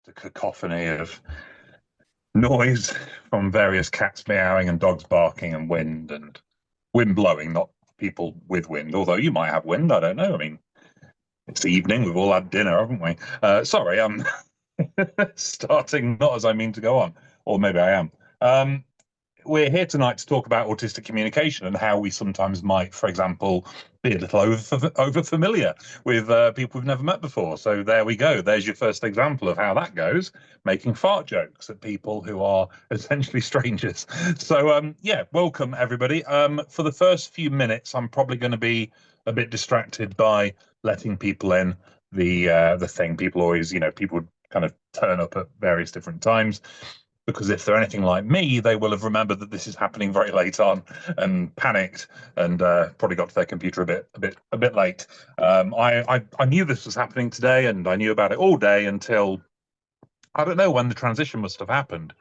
a cacophony of noise from various cats meowing and dogs barking and wind blowing, not people with wind, although you might have wind, I don't know. I mean, it's evening, we've all had dinner, haven't we? Sorry, I'm starting not as I mean to go on, or maybe I am. We're here tonight to talk about autistic communication and how we sometimes might, for example, be a little over familiar with people we've never met before. So there we go. There's your first example of how that goes, making fart jokes at people who are essentially strangers. So yeah, welcome everybody. For the first few minutes, I'm probably going to be a bit distracted by letting people in the thing. People always, people kind of turn up at various different times, because if they're anything like me, they will have remembered that this is happening very late on and panicked and probably got to their computer a bit late. I knew this was happening today, and I knew about it all day until I don't know when the transition must have happened.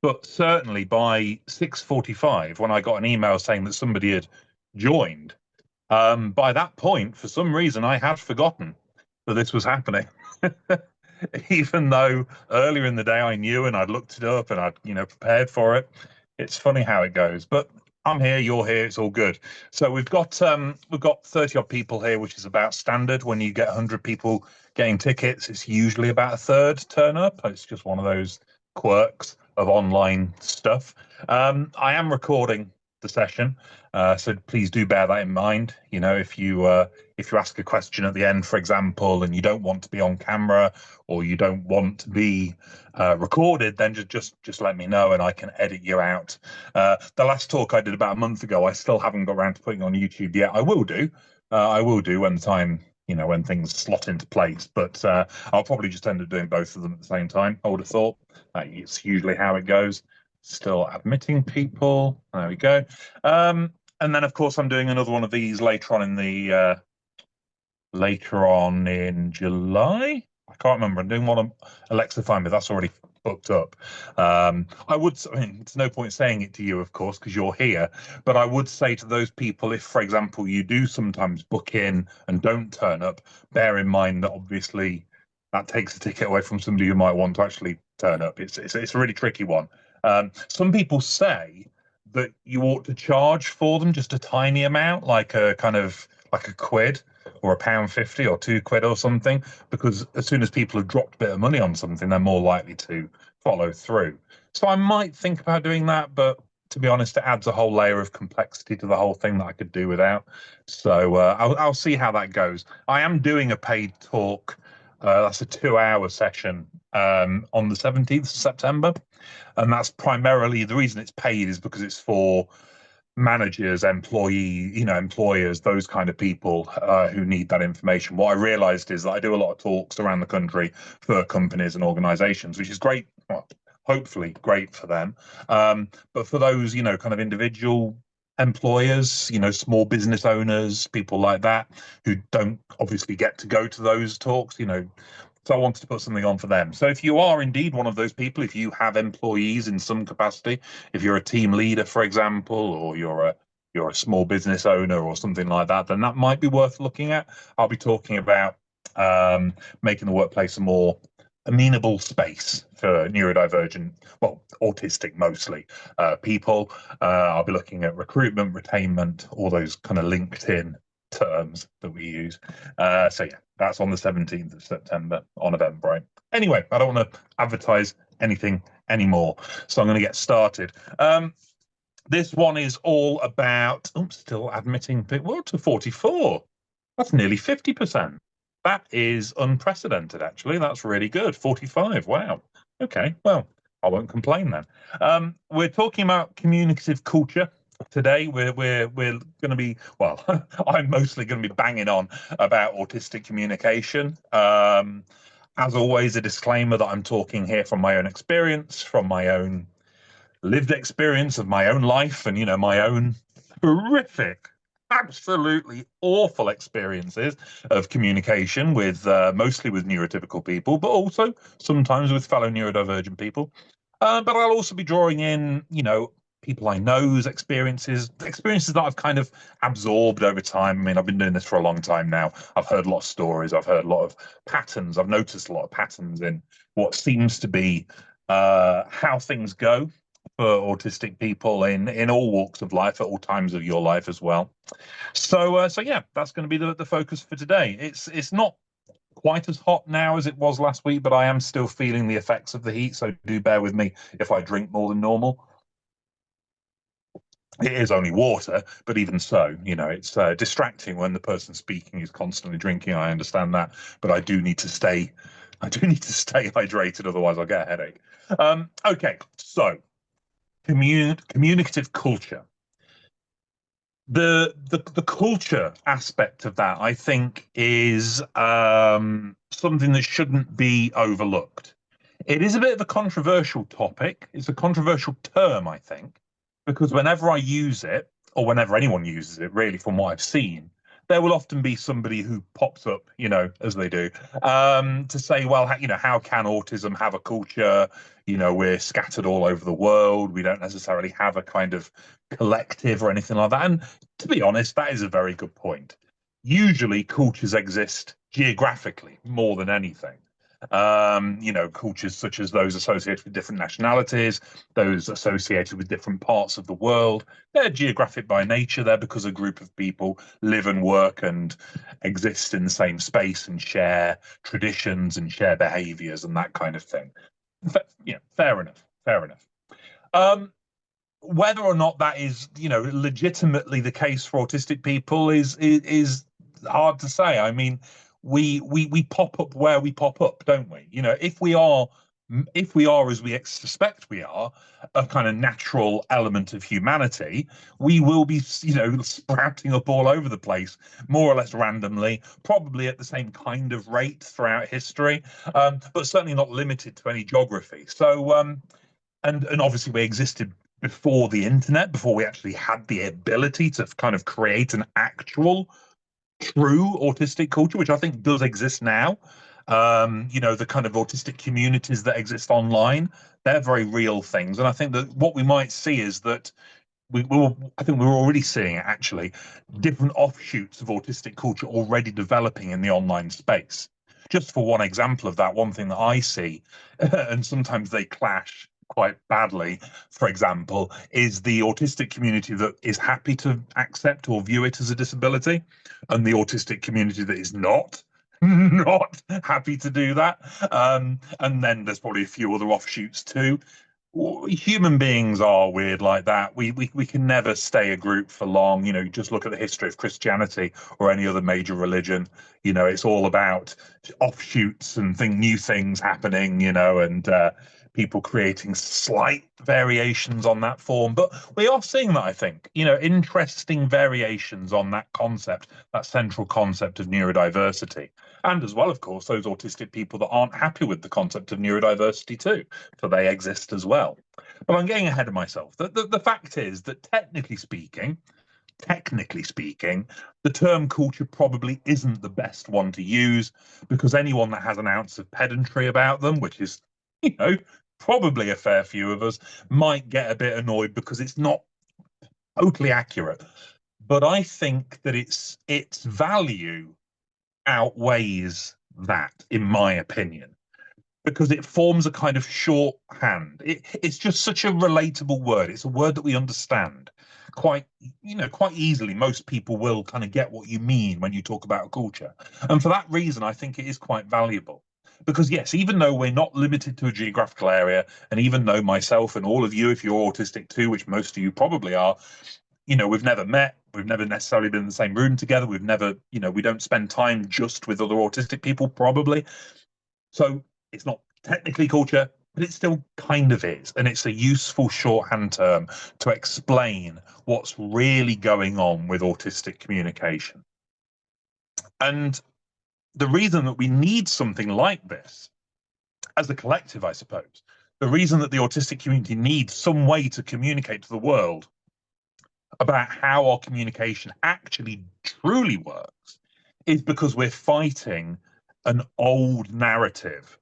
But certainly by 6:45, when I got an email saying that somebody had joined, by that point, for some reason, I had forgotten that this was happening. Even though earlier in the day I knew and I'd looked it up and I'd, prepared for it. It's funny how it goes, but I'm here, you're here, it's all good. So we've got 30 odd people here, which is about standard. When you get 100 people getting tickets, it's usually about a third turn up. It's just one of those quirks of online stuff. I am recording the session, so please do bear that in mind. If you ask a question at the end, for example, and you don't want to be on camera or you don't want to be recorded, then just let me know and I can edit you out. The last talk I did about a month ago, I still haven't got around to putting on YouTube yet. I will do when the time, when things slot into place, but I'll probably just end up doing both of them at the same time. I would have thought it's usually how it goes. Still admitting people. There we go. And then, of course, I'm doing another one of these later on in July. I can't remember. I'm doing one on Alexa Find Me. That's already booked up. I mean, it's no point saying it to you, of course, because you're here. But I would say to those people, if, for example, you do sometimes book in and don't turn up, bear in mind that obviously that takes a ticket away from somebody who might want to actually turn up. It's a really tricky one. Some people say that you ought to charge for them just a tiny amount, like a quid or £1.50 or £2 or something, because as soon as people have dropped a bit of money on something, they're more likely to follow through. So I might think about doing that, but to be honest, it adds a whole layer of complexity to the whole thing that I could do without. So I'll see how that goes. I am doing a paid talk. That's a 2-hour session on the 17th of September. And that's primarily the reason it's paid is because it's for managers, employers, those kind of people who need that information. What I realized is that I do a lot of talks around the country for companies and organizations, which is great. Well, hopefully great for them. But for those, kind of individual employers, small business owners, people like that who don't obviously get to go to those talks, so I wanted to put something on for them. So if you are indeed one of those people, if you have employees in some capacity, if you're a team leader, for example, or you're a small business owner or something like that, then that might be worth looking at. I'll be talking about making the workplace a more amenable space for neurodivergent, well, autistic mostly people. I'll be looking at recruitment, retainment, all those kind of LinkedIn terms that we use. So yeah, that's on the 17th of September on Eventbrite. Anyway, I don't want to advertise anything anymore, so I'm going to get started. This one is all about, still admitting people to 44. That's nearly 50%. That is unprecedented, actually. That's really good. 45. Wow. Okay, well, I won't complain then. We're talking about communicative culture. Today we're going to be, well, I'm mostly going to be banging on about autistic communication. As always, a disclaimer that I'm talking here from my own experience, from my own lived experience of my own life, and my own horrific, absolutely awful experiences of communication with mostly with neurotypical people, but also sometimes with fellow neurodivergent people. But I'll also be drawing in, people I know's experiences that I've kind of absorbed over time. I mean, I've been doing this for a long time now. I've heard a lot of stories. I've heard a lot of patterns. I've noticed a lot of patterns in what seems to be how things go for autistic people in all walks of life, at all times of your life as well. So yeah, that's going to be the focus for today. It's not quite as hot now as it was last week, but I am still feeling the effects of the heat. So do bear with me if I drink more than normal. It is only water, but even so, it's distracting when the person speaking is constantly drinking. I understand that, but I do need to stay hydrated, otherwise I'll get a headache. Okay, so communicative culture. The culture aspect of that, I think, is something that shouldn't be overlooked. It is a bit of a controversial topic. It's a controversial term, I think, because whenever I use it, or whenever anyone uses it, really, from what I've seen, there will often be somebody who pops up, as they do, to say, well, how can autism have a culture? We're scattered all over the world. We don't necessarily have a kind of collective or anything like that. And to be honest, that is a very good point. Usually, cultures exist geographically more than anything. Cultures such as those associated with different nationalities, those associated with different parts of the world, they're geographic by nature. They're because a group of people live and work and exist in the same space and share traditions and share behaviors and that kind of thing. Fair enough. Fair enough. Whether or not that is, legitimately the case for autistic people is hard to say. I mean, we pop up where we pop up, don't we? If we are as we suspect we are, a kind of natural element of humanity, we will be, sprouting up all over the place, more or less randomly, probably at the same kind of rate throughout history, but certainly not limited to any geography. So, and obviously we existed before the internet, before we actually had the ability to kind of create an actual true autistic culture, which I think does exist now. The kind of autistic communities that exist online, they're very real things. And I think that what we might see is that I think we're already seeing actually different offshoots of autistic culture already developing in the online space. Just for one example of that, one thing that I see, and sometimes they clash quite badly, for example, is the autistic community that is happy to accept or view it as a disability, and the autistic community that is not not happy to do that. And then there's probably a few other offshoots too. Human beings are weird like that. We can never stay a group for long. Just look at the history of Christianity or any other major religion. It's all about offshoots and new things happening, and people creating slight variations on that form. But we are seeing that, I think, interesting variations on that concept, that central concept of neurodiversity. And as well, of course, those autistic people that aren't happy with the concept of neurodiversity too, so they exist as well. But I'm getting ahead of myself. The fact is that technically speaking, the term culture probably isn't the best one to use, because anyone that has an ounce of pedantry about them, which is, probably a fair few of us, might get a bit annoyed because it's not totally accurate. But I think that its value outweighs that, in my opinion, because it forms a kind of shorthand. It's just such a relatable word. It's a word that we understand quite easily. Most people will kind of get what you mean when you talk about a culture. And for that reason, I think it is quite valuable. Because yes, even though we're not limited to a geographical area, and even though myself and all of you, if you're autistic too, which most of you probably are, we've never met, we've never necessarily been in the same room together, we've never, we don't spend time just with other autistic people, probably. So it's not technically culture, but it still kind of is. And it's a useful shorthand term to explain what's really going on with autistic communication. And the reason that we need something like this as a collective, I suppose, the reason that the autistic community needs some way to communicate to the world about how our communication actually truly works is because we're fighting an old narrative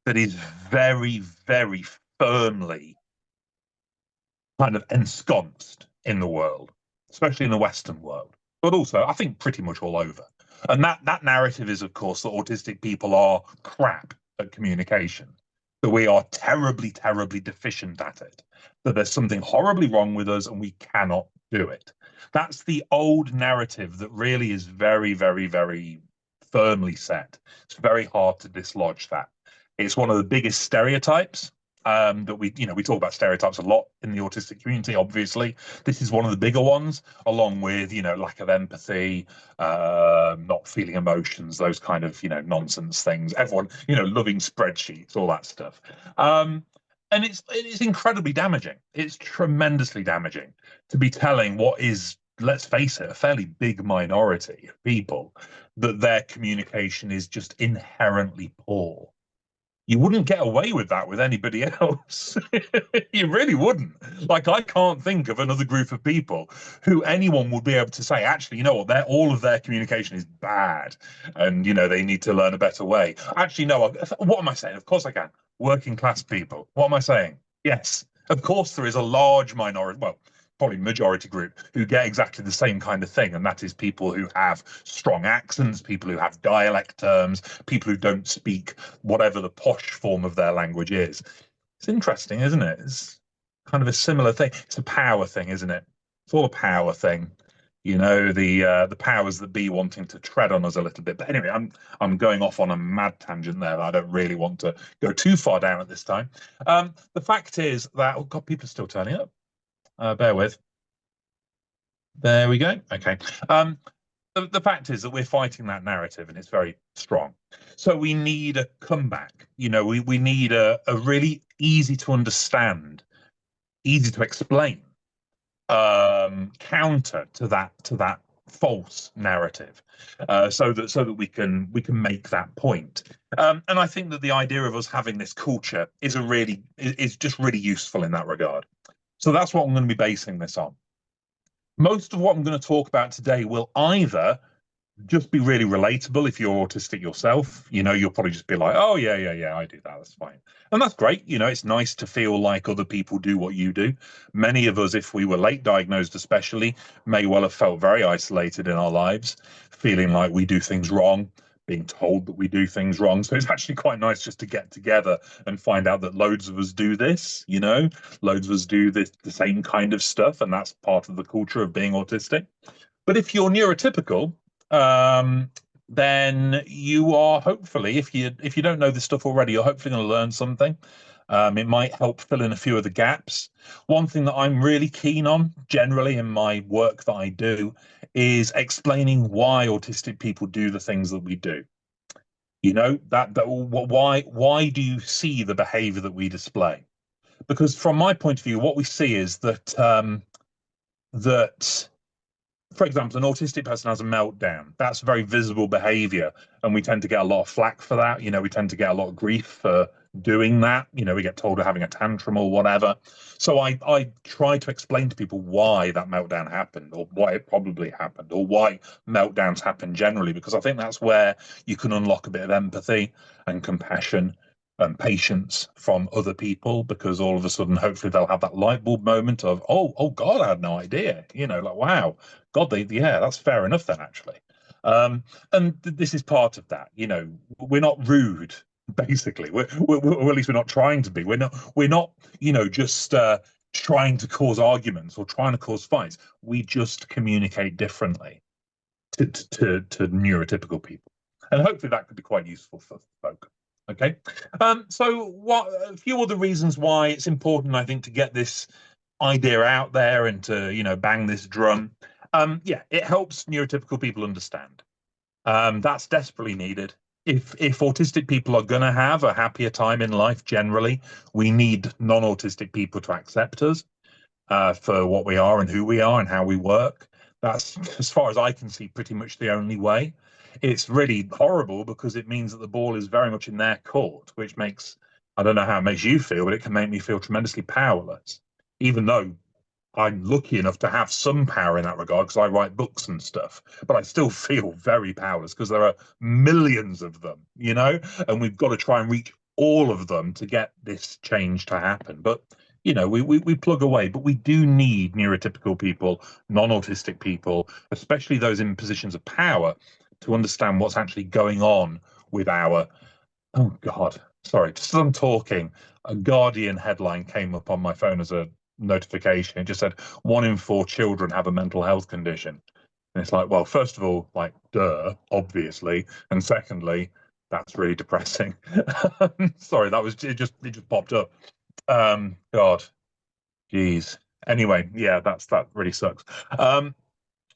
that is very, very firmly kind of ensconced in the world, especially in the Western world, but also I think pretty much all over. And that narrative is, of course, that autistic people are crap at communication, that we are terribly, terribly deficient at it, that there's something horribly wrong with us and we cannot do it. That's the old narrative that really is very, very, very firmly set. It's very hard to dislodge that. It's one of the biggest stereotypes that we talk about stereotypes a lot in the autistic community. Obviously, this is one of the bigger ones, along with lack of empathy, not feeling emotions, those kind of nonsense things. Everyone loving spreadsheets, all that stuff. And it's incredibly damaging. It's tremendously damaging to be telling what is, let's face it, a fairly big minority of people that their communication is just inherently poor. You wouldn't get away with that with anybody else. You really wouldn't. Like, I can't think of another group of people who anyone would be able to say, actually, you know what, all of their communication is bad and, they need to learn a better way. Actually, no, what am I saying? Of course I can. Working class people. What am I saying? Yes, of course there is a large minority, well, probably majority group, who get exactly the same kind of thing, and that is people who have strong accents, people who have dialect terms, people who don't speak whatever the posh form of their language is. It's interesting, isn't it? It's kind of a similar thing. It's a power thing, isn't it? It's all a power thing. The powers that be wanting to tread on us a little bit. But anyway, I'm going off on a mad tangent there. I don't really want to go too far down at this time. The fact is that, oh God, people are still turning up. Bear with. There we go. Okay. The fact is that we're fighting that narrative and it's very strong. So we need a comeback. We need a really easy to understand, easy to explain counter to that false narrative, so that we can make that point. And I think that the idea of us having this culture is just really useful in that regard. So that's what I'm going to be basing this on. Most of what I'm going to talk about today will either just be really relatable if you're autistic yourself. You'll probably just be like, oh, yeah, I do that. That's fine. And that's great. It's nice to feel like other people do what you do. Many of us, if we were late diagnosed especially, may well have felt very isolated in our lives, feeling like we do things wrong, being told that we do things wrong. So it's actually quite nice just to get together and find out that loads of us do this, loads of us do the same kind of stuff. And that's part of the culture of being autistic. But if you're neurotypical, then you are hopefully, if you don't know this stuff already, you're hopefully going to learn something. It might help fill in a few of the gaps. One thing that I'm really keen on generally in my work that I do is explaining why autistic people do the things that we do. Why do you see the behavior that we display? Because from my point of view, what we see is that for example, an autistic person has a meltdown. That's very visible behavior, and we tend to get a lot of flack for that. We tend to get a lot of grief for doing that. We get told we're having a tantrum or whatever. So I try to explain to people why that meltdown happened, or why it probably happened, or why meltdowns happen generally, because I think that's where you can unlock a bit of empathy and compassion and patience from other people, because all of a sudden, hopefully, they'll have that light bulb moment of, oh God, I had no idea. Like, wow, God, yeah, that's fair enough then, actually. And this is part of that. We're not rude, basically. We're at least we're not trying to be. We're not just trying to cause arguments or trying to cause fights. We just communicate differently to neurotypical people, and hopefully that could be quite useful for folk. Okay, so a few other reasons why it's important, I think, to get this idea out there and to bang this drum. Yeah, it helps neurotypical people understand. That's desperately needed. If autistic people are going to have a happier time in life, generally, we need non-autistic people to accept us for what we are and who we are and how we work. That's, as far as I can see, pretty much the only way. It's really horrible because it means that the ball is very much in their court, which makes, I don't know how it makes you feel, but it can make me feel tremendously powerless, even though I'm lucky enough to have some power in that regard because I write books and stuff, but I still feel very powerless because there are millions of them, and we've got to try and reach all of them to get this change to happen. But we plug away, but we do need neurotypical people, non-autistic people, especially those in positions of power, to understand what's actually going on with our, oh God, sorry, just as I'm talking, a Guardian headline came up on my phone as a notification. It just said 1 in 4 children have a mental health condition. And it's like, well, first of all, like, duh, obviously. And secondly, that's really depressing. Sorry, it just popped up. God, geez. Anyway, yeah, that really sucks.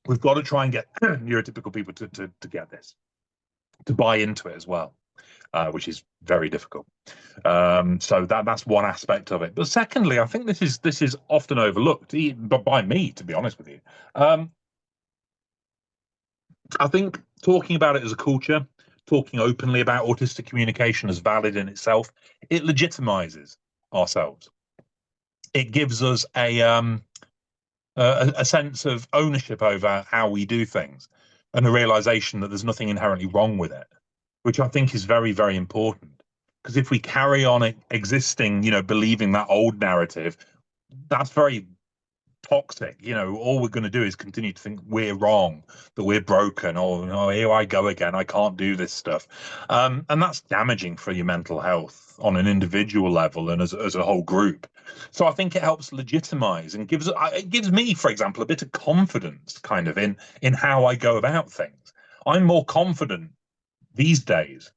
We've got to try and get neurotypical people to get this, to buy into it as well, which is very difficult. So that's one aspect of it. But secondly, I think this is often overlooked, but by me, to be honest with you. I think talking about it as a culture, talking openly about autistic communication as valid in itself, it legitimizes ourselves. It gives us a sense of ownership over how we do things, and a realization that there's nothing inherently wrong with it, which I think is very, very important. Because if we carry on existing, believing that old narrative, that's very toxic. All we're going to do is continue to think we're wrong, that we're broken, or here I go again, I can't do this stuff. And that's damaging for your mental health on an individual level and as a whole group. So I think it helps legitimize and it gives me, for example, a bit of confidence kind of in how I go about things. I'm more confident these days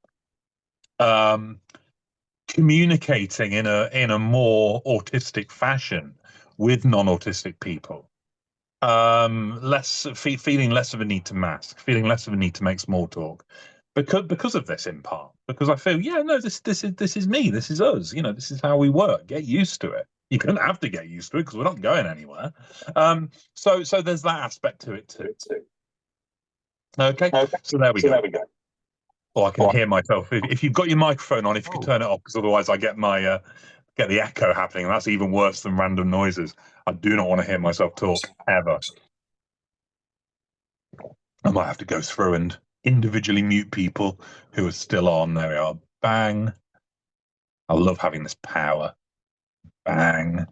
communicating in a more autistic fashion with non-autistic people, feeling less of a need to mask, feeling less of a need to make small talk, because of this, in part because I feel, yeah, no, this is me, this is us, this is how we work. Get used to it. You don't have to get used to it because we're not going anywhere. So there's that aspect to it too. Okay, so there we go. Oh, I can hear myself. If you've got your microphone on, if you could turn it off, because otherwise I get get the echo happening. That's even worse than random noises. I do not want to hear myself talk ever. I might have to go through and individually mute people who are still on. There we are. Bang. I love having this power. Bang.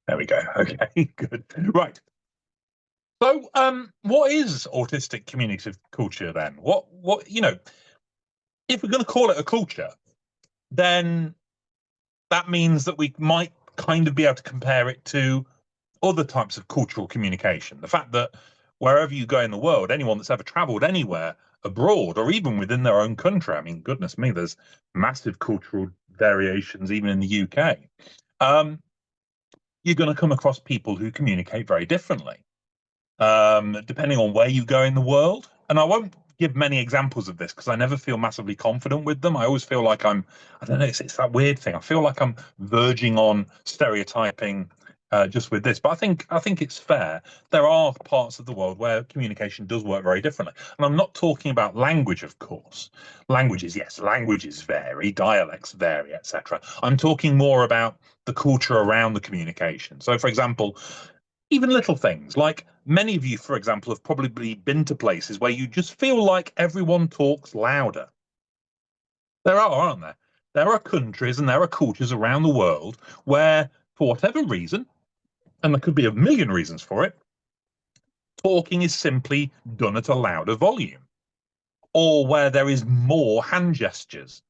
There we go. Okay, good. Right. So, what is autistic communicative culture then? What, if we're going to call it a culture, then that means that we might kind of be able to compare it to other types of cultural communication. The fact that wherever you go in the world, anyone that's ever traveled anywhere abroad or even within their own country, I mean, goodness me, there's massive cultural variations even in the UK. You're going to come across people who communicate very differently, depending on where you go in the world. And I won't give many examples of this because I never feel massively confident with them. I always feel like I don't know, it's that weird thing. I feel like I'm verging on stereotyping just with this, but I think it's fair. There are parts of the world where communication does work very differently. And I'm not talking about language, of course. Languages vary, dialects vary, etc. I'm talking more about the culture around the communication. So, for example, even little things like many of you, for example, have probably been to places where you just feel like everyone talks louder. There are, aren't there? There are countries and there are cultures around the world where, for whatever reason, and there could be a million reasons for it, talking is simply done at a louder volume, or where there is more hand gestures,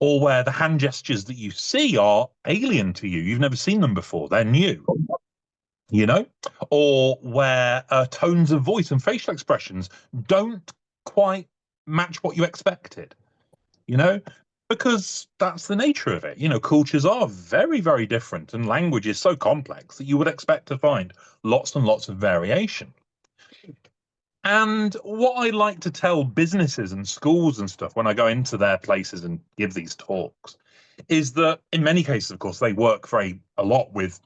or where the hand gestures that you see are alien to you. You've never seen them before. They're new. Or where tones of voice and facial expressions don't quite match what you expected, because that's the nature of it. Cultures are very, very different, and language is so complex that you would expect to find lots and lots of variation. And what I like to tell businesses and schools and stuff when I go into their places and give these talks is that in many cases, of course, they work a lot with,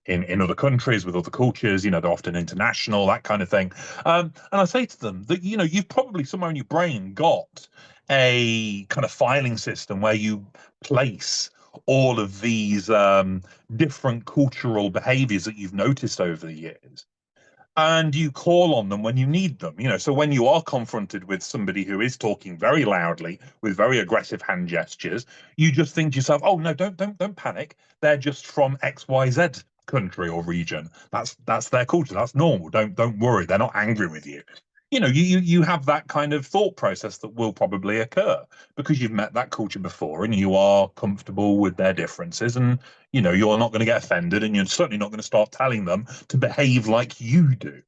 in other countries with other cultures, they're often international, that kind of thing. And I say to them that, you've probably somewhere in your brain got a kind of filing system where you place all of these different cultural behaviors that you've noticed over the years. and you call on them when you need them. So when you are confronted with somebody who is talking very loudly with very aggressive hand gestures, you just think to yourself, oh no, don't panic, they're just from XYZ country or region. That's their culture, that's normal, don't worry, they're not angry with you. You have that kind of thought process that will probably occur because you've met that culture before and you are comfortable with their differences, and you're not going to get offended, and you're certainly not going to start telling them to behave like you do,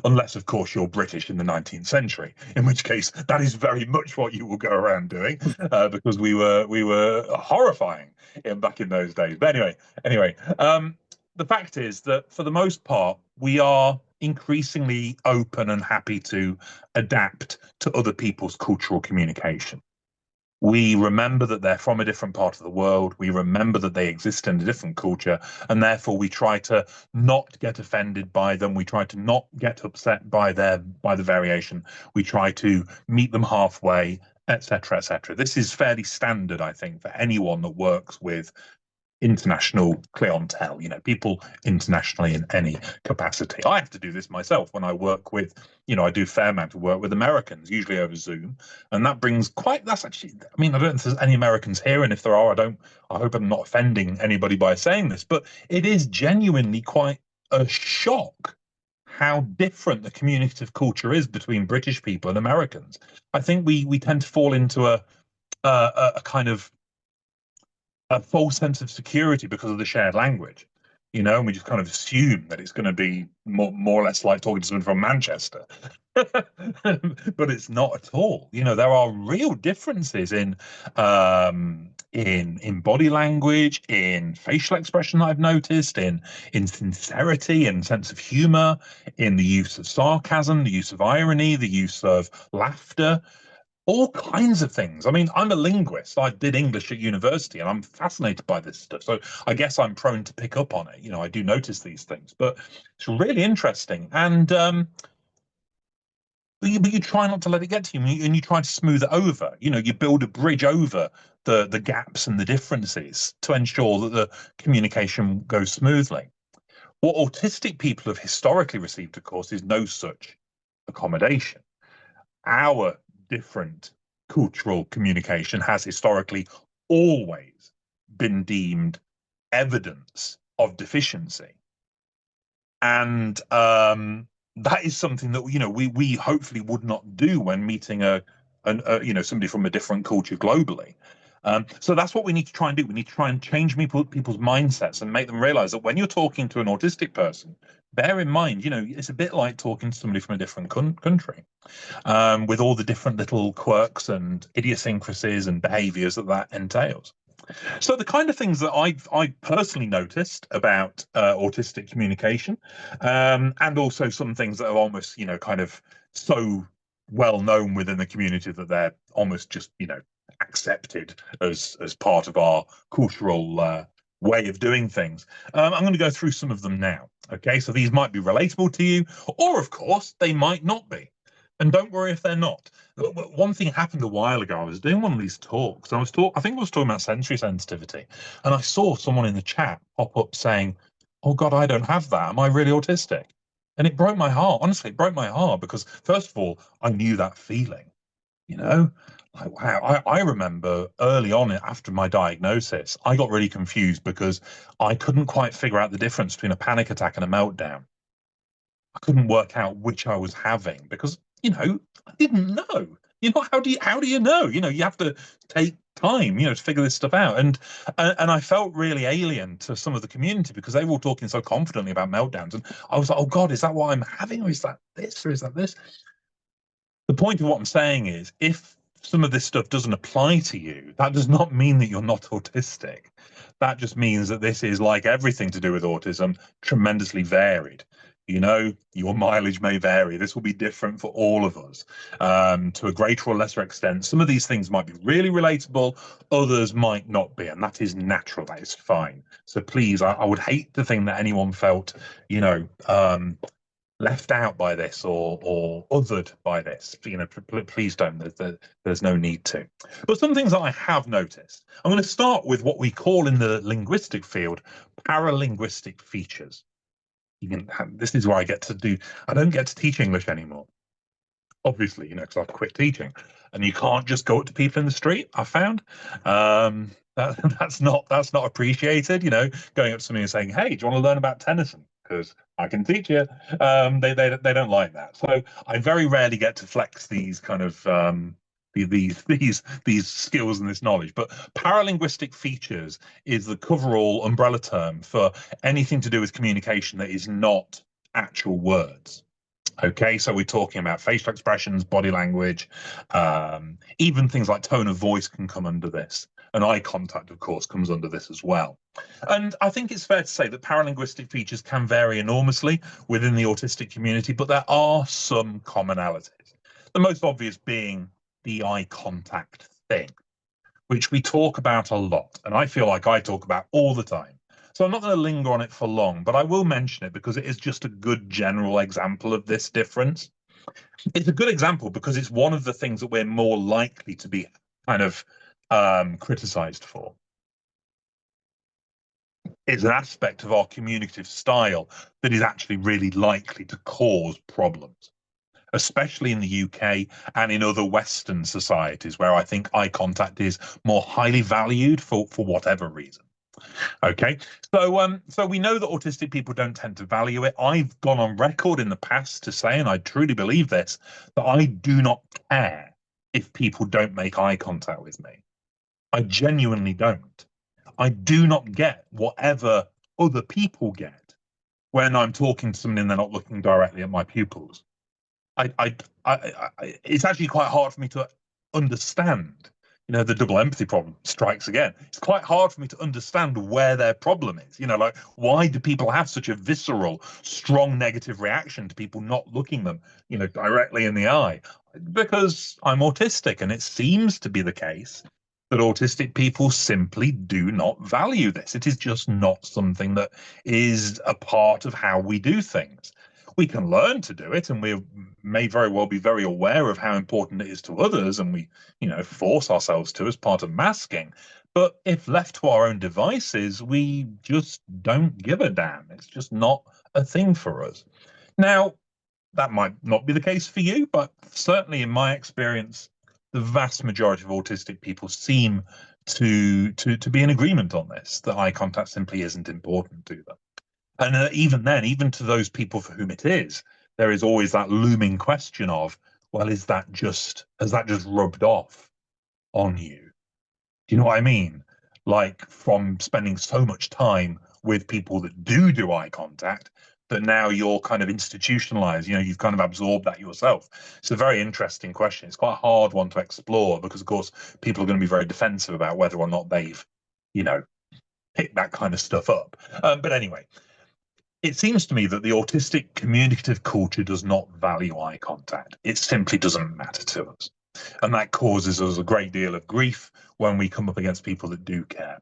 unless of course you're British in the 19th century, in which case that is very much what you will go around doing, because we were horrifying back in those days. But anyway, the fact is that for the most part we are increasingly open and happy to adapt to other people's cultural communication. We remember that they're from a different part of the world. We remember that they exist in a different culture, and therefore we try to not get offended by them. We try to not get upset by the variation. We try to meet them halfway, etc., etc. This is fairly standard, I think, for anyone that works with international clientele, people internationally in any capacity. I have to do this myself when I work with, I do a fair amount of work with Americans, usually over Zoom, and that's actually, I don't know if there's any Americans here, and if there are, I hope I'm not offending anybody by saying this, but it is genuinely quite a shock how different the communicative culture is between British people and Americans. I think we tend to fall into a kind of a false sense of security because of the shared language, and we just kind of assume that it's going to be more or less like talking to someone from Manchester. But it's not at all. There are real differences in body language, in facial expression that I've noticed, in sincerity and sense of humor, in the use of sarcasm, the use of irony, the use of laughter, all kinds of things. I'm a linguist. I did English at university, and I'm fascinated by this stuff. So I guess I'm prone to pick up on it. I do notice these things, but it's really interesting. And but you try not to let it get to you, and you try to smooth it over. You build a bridge over the gaps and the differences to ensure that the communication goes smoothly. What autistic people have historically received, of course, is no such accommodation. Our different cultural communication has historically always been deemed evidence of deficiency, and that is something that we hopefully would not do when meeting somebody from a different culture globally. So that's what we need to try and do. We need to try and change people's mindsets and make them realize that when you're talking to an autistic person, bear in mind, it's a bit like talking to somebody from a different country, with all the different little quirks and idiosyncrasies and behaviors that entails. So the kind of things that I personally noticed about autistic communication, and also some things that are almost, kind of so well known within the community that they're almost just, accepted as part of our cultural way of doing things. I'm going to go through some of them now. Okay, so these might be relatable to you, or of course they might not be. And don't worry if they're not. One thing happened a while ago. I was doing one of these talks. I think I was talking about sensory sensitivity, and I saw someone in the chat pop up saying, "Oh God, I don't have that. Am I really autistic?" And it broke my heart. Honestly, it broke my heart because first of all, I knew that feeling. Like wow. I remember early on after my diagnosis, I got really confused because I couldn't quite figure out the difference between a panic attack and a meltdown. I couldn't work out which I was having because, I didn't know. How do you know? You have to take time, to figure this stuff out. And I felt really alien to some of the community because they were all talking so confidently about meltdowns. And I was like, oh God, is that what I'm having? Or is that this? Or is that this? The point of what I'm saying is if some of this stuff doesn't apply to you, that does not mean that you're not autistic. That just means that this is, like everything to do with autism, tremendously varied. Your mileage may vary. This will be different for all of us, to a greater or lesser extent. Some of these things might be really relatable, others might not be, and that is natural. That is fine. So please, I would hate to think that anyone felt, left out by this or othered by this. Please don't. There's no need to. But some things that I have noticed. I'm going to start with what we call in the linguistic field paralinguistic features. this is where I don't get to teach English anymore. Obviously, because I've quit teaching, and you can't just go up to people in the street. I found that's not appreciated. Going up to somebody and saying, "Hey, do you want to learn about Tennyson? Because I can teach you." They don't like that. So I very rarely get to flex these kind of these skills and this knowledge. But paralinguistic features is the coverall umbrella term for anything to do with communication that is not actual words. Okay, so we're talking about facial expressions, body language, even things like tone of voice can come under this. And eye contact, of course, comes under this as well. And I think it's fair to say that paralinguistic features can vary enormously within the autistic community, but there are some commonalities. The most obvious being the eye contact thing, which we talk about a lot. And I feel like I talk about all the time. So I'm not going to linger on it for long, but I will mention it because it is just a good general example of this difference. It's a good example because it's one of the things that we're more likely to be kind of criticized for. It's an aspect of our communicative style that is actually really likely to cause problems, especially in the UK and in other Western societies where I think eye contact is more highly valued for whatever reason. Okay, so we know that autistic people don't tend to value it. I've gone on record in the past to say, and I truly believe this, that I do not care if people don't make eye contact with me. I genuinely don't. I do not get whatever other people get when I'm talking to someone and they're not looking directly at my pupils. It's actually quite hard for me to understand. The double empathy problem strikes again. It's quite hard for me to understand where their problem is. Like, why do people have such a visceral, strong negative reaction to people not looking them, directly in the eye? Because I'm autistic, and it seems to be the case that autistic people simply do not value this. It is just not something that is a part of how we do things. We can learn to do it, and we may very well be very aware of how important it is to others, and we, force ourselves to as part of masking. But if left to our own devices, we just don't give a damn. It's just not a thing for us. Now, that might not be the case for you, but certainly in my experience, the vast majority of autistic people seem to be in agreement on this, that eye contact simply isn't important to them. And even then, even to those people for whom it is, there is always that looming question of, well, has that just rubbed off on you? Do you know what I mean? Like, from spending so much time with people that do eye contact, that now you're kind of institutionalized, you've kind of absorbed that yourself. It's a very interesting question. It's quite a hard one to explore because, of course, people are going to be very defensive about whether or not they've, picked that kind of stuff up. But anyway, it seems to me that the autistic communicative culture does not value eye contact. It simply doesn't matter to us. And that causes us a great deal of grief when we come up against people that do care.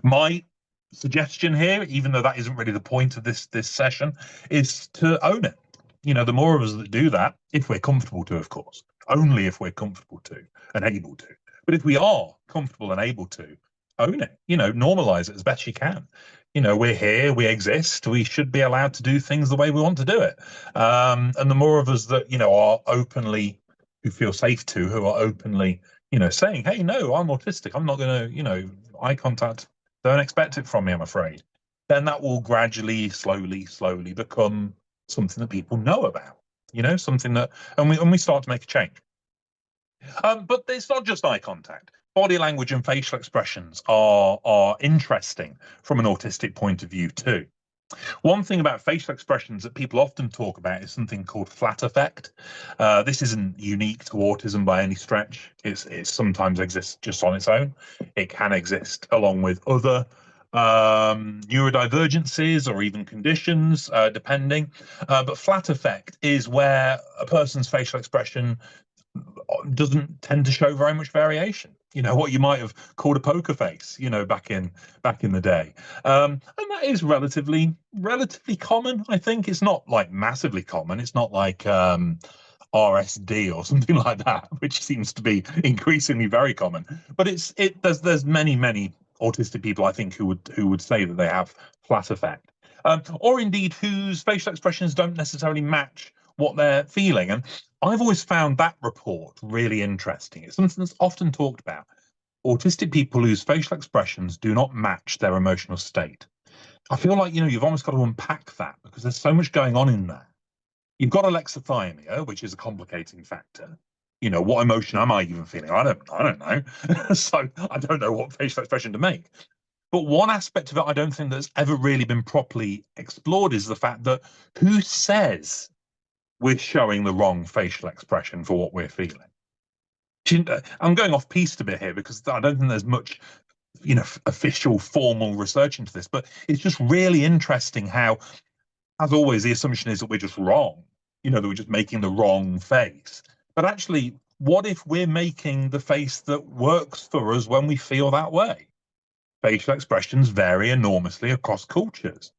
My suggestion here, even though that isn't really the point of this session, is to own it. The more of us that do that, if we're comfortable to, of course, only if we're comfortable to and able to. But if we are comfortable and able to, own it, normalize it as best you can. We're here, we exist, we should be allowed to do things the way we want to do it. And the more of us that, are openly, who feel safe to, who are openly, saying, hey, no, I'm autistic, I'm not going to, eye contact, don't expect it from me, I'm afraid. Then that will gradually, slowly become something that people know about, something that, and we start to make a change. But it's not just eye contact. Body language and facial expressions are interesting from an autistic point of view too. One thing about facial expressions that people often talk about is something called flat affect. This isn't unique to autism by any stretch. It sometimes exists just on its own. It can exist along with other neurodivergencies or even conditions, depending. But flat affect is where a person's facial expression doesn't tend to show very much variation. What you might have called a poker face, back in the day, and that is relatively common. I think it's not like massively common. It's not like RSD or something like that, which seems to be increasingly very common. But there's many autistic people, I think, who would say that they have flat affect. or indeed whose facial expressions don't necessarily match what they're feeling. And I've always found that report really interesting. It's something that's often talked about. Autistic people whose facial expressions do not match their emotional state. I feel like, you've almost got to unpack that because there's so much going on in there. You've got alexithymia, which is a complicating factor. What emotion am I even feeling? I don't know. So I don't know what facial expression to make. But one aspect of it I don't think that's ever really been properly explored is the fact that who says we're showing the wrong facial expression for what we're feeling? I'm going off piste a bit here because I don't think there's much, official formal research into this, but it's just really interesting how, as always, the assumption is that we're just wrong, that we're just making the wrong face. But actually, what if we're making the face that works for us when we feel that way? Facial expressions vary enormously across cultures.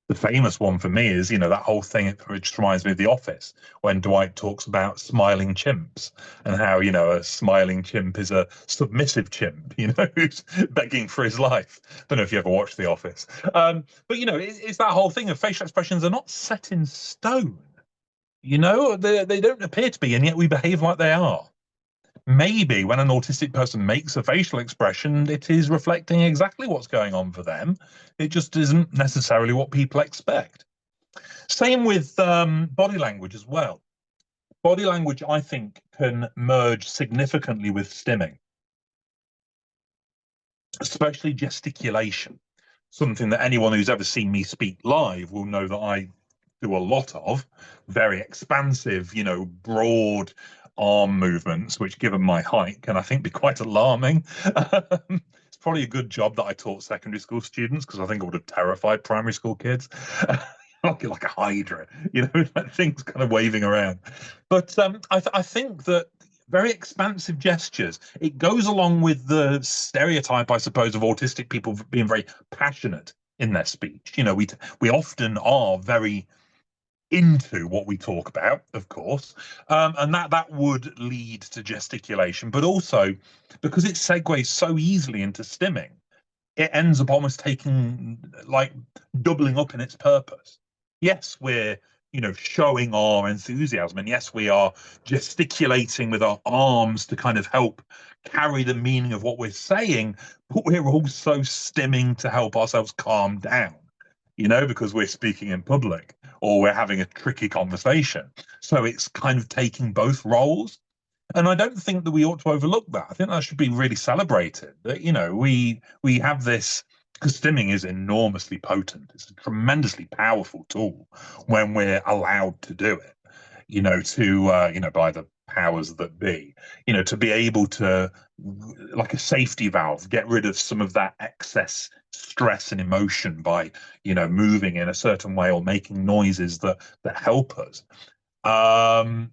The famous one for me is, that whole thing which reminds me of The Office, when Dwight talks about smiling chimps and how, a smiling chimp is a submissive chimp, who's begging for his life. Don't know if you ever watched The Office. But, it's that whole thing of facial expressions are not set in stone. They don't appear to be, and yet we behave like they are. Maybe when an autistic person makes a facial expression, it is reflecting exactly what's going on for them. It just isn't necessarily what people expect. Same with body language as well. Body language, I think, can merge significantly with stimming, especially gesticulation. Something that anyone who's ever seen me speak live will know that I do a lot of. Very expansive, broad arm movements, which given my height can, I think, be quite alarming. It's probably a good job that I taught secondary school students because I think I would have terrified primary school kids. Like a hydra, like things kind of waving around. But I think that very expansive gestures, it goes along with the stereotype, I suppose, of autistic people being very passionate in their speech. We often are very into what we talk about, of course, and that would lead to gesticulation, but also because it segues so easily into stimming, it ends up almost taking, like, doubling up in its purpose. Yes, we're showing our enthusiasm, and yes, we are gesticulating with our arms to kind of help carry the meaning of what we're saying, but we're also stimming to help ourselves calm down, because we're speaking in public or we're having a tricky conversation. So it's kind of taking both roles. And I don't think that we ought to overlook that. I think that should be really celebrated. That, we have this, because stimming is enormously potent. It's a tremendously powerful tool when we're allowed to do it, by the powers that be, to be able to, like a safety valve, get rid of some of that excess stress and emotion by, moving in a certain way or making noises that help us. The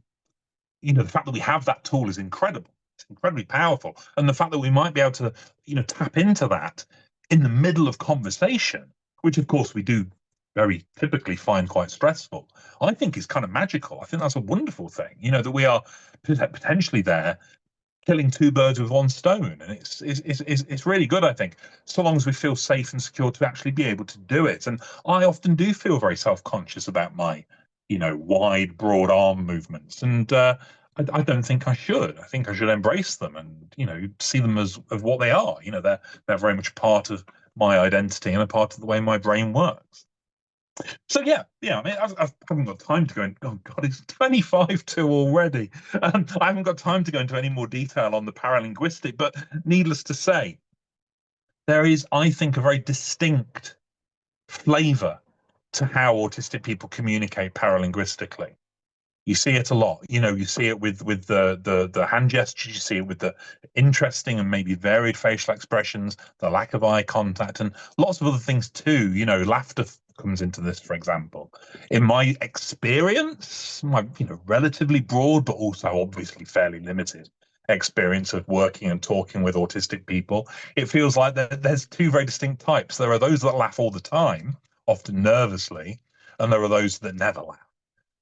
fact that we have that tool is incredible. It's incredibly powerful. And the fact that we might be able to, tap into that in the middle of conversation, which of course we do very typically find quite stressful, I think is kind of magical. I think that's a wonderful thing, that we are potentially there killing two birds with one stone. And it's really good, I think, so long as we feel safe and secure to actually be able to do it. And I often do feel very self-conscious about my, wide, broad arm movements. And I don't think I should. I think I should embrace them and, see them as what they are. They're very much part of my identity and a part of the way my brain works. So yeah. I mean, I haven't got time to go in. Oh God, it's 25 to already. I haven't got time to go into any more detail on the paralinguistic, but needless to say, there is, I think, a very distinct flavour to how autistic people communicate paralinguistically. You see it a lot. You see it with the hand gestures. You see it with the interesting and maybe varied facial expressions, the lack of eye contact, and lots of other things too. Laughter comes into this, for example. In my experience, my relatively broad but also obviously fairly limited experience of working and talking with autistic people, it feels like there's two very distinct types. There are those that laugh all the time, often nervously, and there are those that never laugh.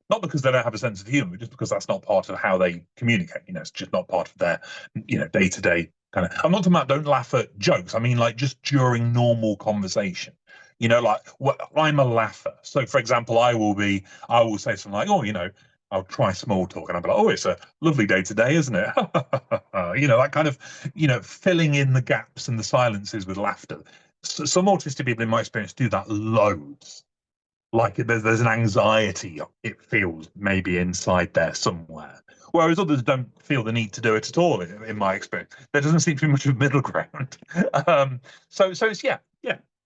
Not because they don't have a sense of humor, just because that's not part of how they communicate. It's just not part of their, day-to-day kind of. I'm not talking about don't laugh at jokes. I mean, like, just during normal conversation. You know, like I'm a laugher. So, for example, I will say something like, "Oh, I'll try small talk," and I'll be like, "Oh, it's a lovely day today, isn't it?" That kind of, filling in the gaps and the silences with laughter. So, some autistic people, in my experience, do that loads. Like there's an anxiety, it feels, maybe inside there somewhere, whereas others don't feel the need to do it at all. In my experience, there doesn't seem to be much of a middle ground. So it's yeah,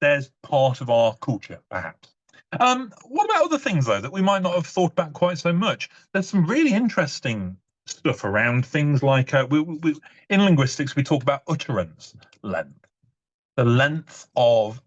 there's part of our culture perhaps. What about other things though that we might not have thought about quite so much? There's some really interesting stuff around things like in linguistics we talk about utterance length, the length of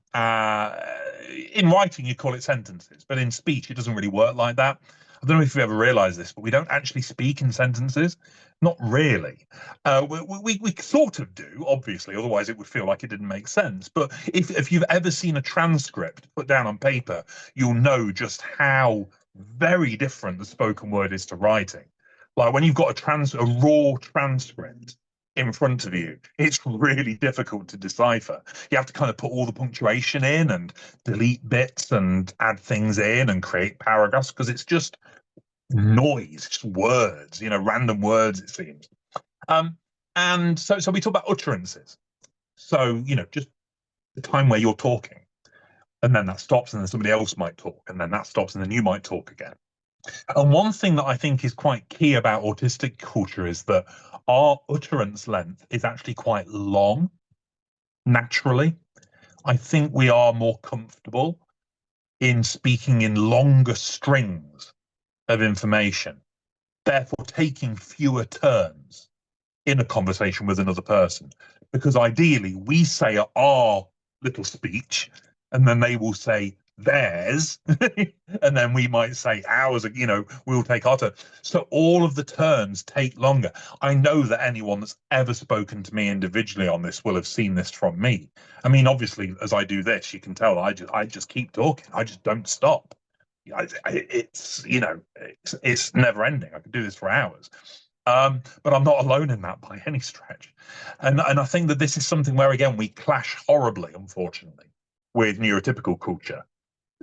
in writing you call it sentences, but in speech it doesn't really work like that. I don't know if you ever realized this, but we don't actually speak in sentences. Not really. We sort of do, obviously, otherwise it would feel like it didn't make sense. But if you've ever seen a transcript put down on paper, you'll know just how very different the spoken word is to writing. Like when you've got a raw transcript in front of you, it's really difficult to decipher. You have to kind of put all the punctuation in and delete bits and add things in and create paragraphs because it's just noise, just words, random words, it seems. And so we talk about utterances. So, just the time where you're talking and then that stops and then somebody else might talk and then that stops and then you might talk again. And one thing that I think is quite key about autistic culture is that our utterance length is actually quite long naturally. I think we are more comfortable in speaking in longer strings of information, therefore taking fewer turns in a conversation with another person. Because ideally, we say our little speech, and then they will say theirs, and then we might say ours, we'll take our turn. So all of the turns take longer. I know that anyone that's ever spoken to me individually on this will have seen this from me. I mean, obviously, as I do this, you can tell I just keep talking. I just don't stop. It's it's never ending. I could do this for hours. But I'm not alone in that by any stretch. And I think that this is something where, again, we clash horribly, unfortunately, with neurotypical culture.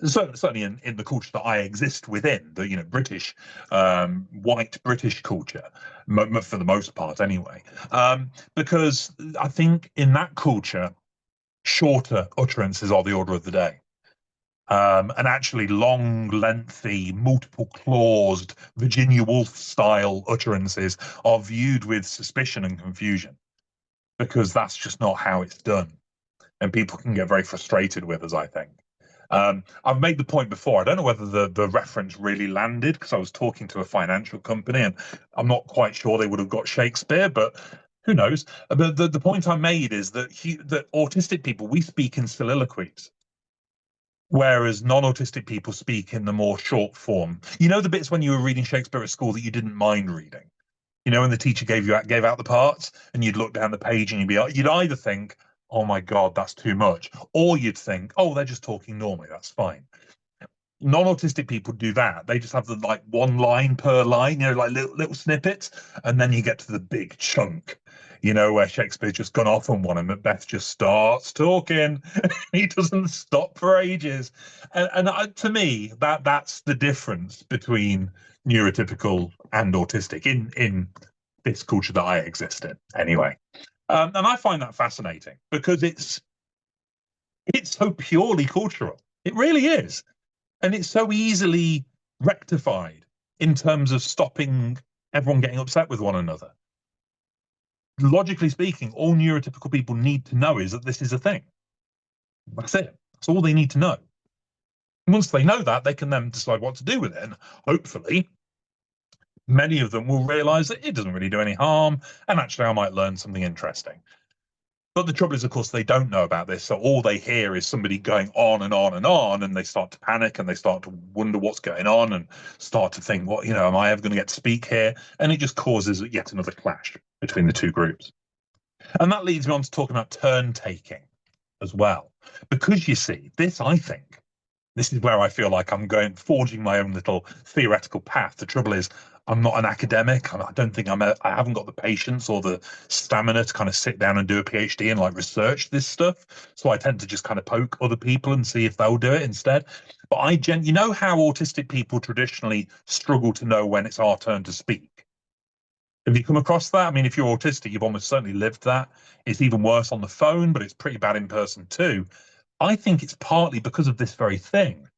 Certainly in the culture that I exist within, the British, white British culture, for the most part anyway. Because I think in that culture, shorter utterances are the order of the day. And actually long, lengthy, multiple claused Virginia Woolf style utterances are viewed with suspicion and confusion because that's just not how it's done. And people can get very frustrated with us, I think. I've made the point before. I don't know whether the reference really landed because I was talking to a financial company and I'm not quite sure they would have got Shakespeare, but who knows? But the point I made is that that autistic people, we speak in soliloquies. Whereas non-autistic people speak in the more short form. You know the bits when you were reading Shakespeare at school that you didn't mind reading? When the teacher gave out the parts and you'd look down the page and you'd either think, oh my God, that's too much. Or you'd think, oh, they're just talking normally, that's fine. Non-autistic people do that. They just have the like one line per line, like little snippets, and then you get to the big chunk, where Shakespeare's just gone off on one and Macbeth just starts talking. He doesn't stop for ages. And to me, that's the difference between neurotypical and autistic in this culture that I exist in, anyway. And I find that fascinating because it's so purely cultural. It really is. And it's so easily rectified in terms of stopping everyone getting upset with one another. Logically speaking, all neurotypical people need to know is that this is a thing. That's it. That's all they need to know. And once they know that, they can then decide what to do with it. And hopefully, many of them will realize that it doesn't really do any harm. And actually, I might learn something interesting. But the trouble is, of course, they don't know about this. So all they hear is somebody going on and on and on, and they start to panic and they start to wonder what's going on and start to think, what, am I ever going to get to speak here? And it just causes yet another clash between the two groups. And that leads me on to talking about turn taking as well. Because you see, I think, this is where I feel like I'm forging my own little theoretical path. The trouble is, I'm not an academic. I don't think I haven't got the patience or the stamina to kind of sit down and do a PhD and like research this stuff. So I tend to just kind of poke other people and see if they'll do it instead. But you know how autistic people traditionally struggle to know when it's our turn to speak. Have you come across that? I mean, if you're autistic, you've almost certainly lived that. It's even worse on the phone, but it's pretty bad in person too. I think it's partly because of this very thing.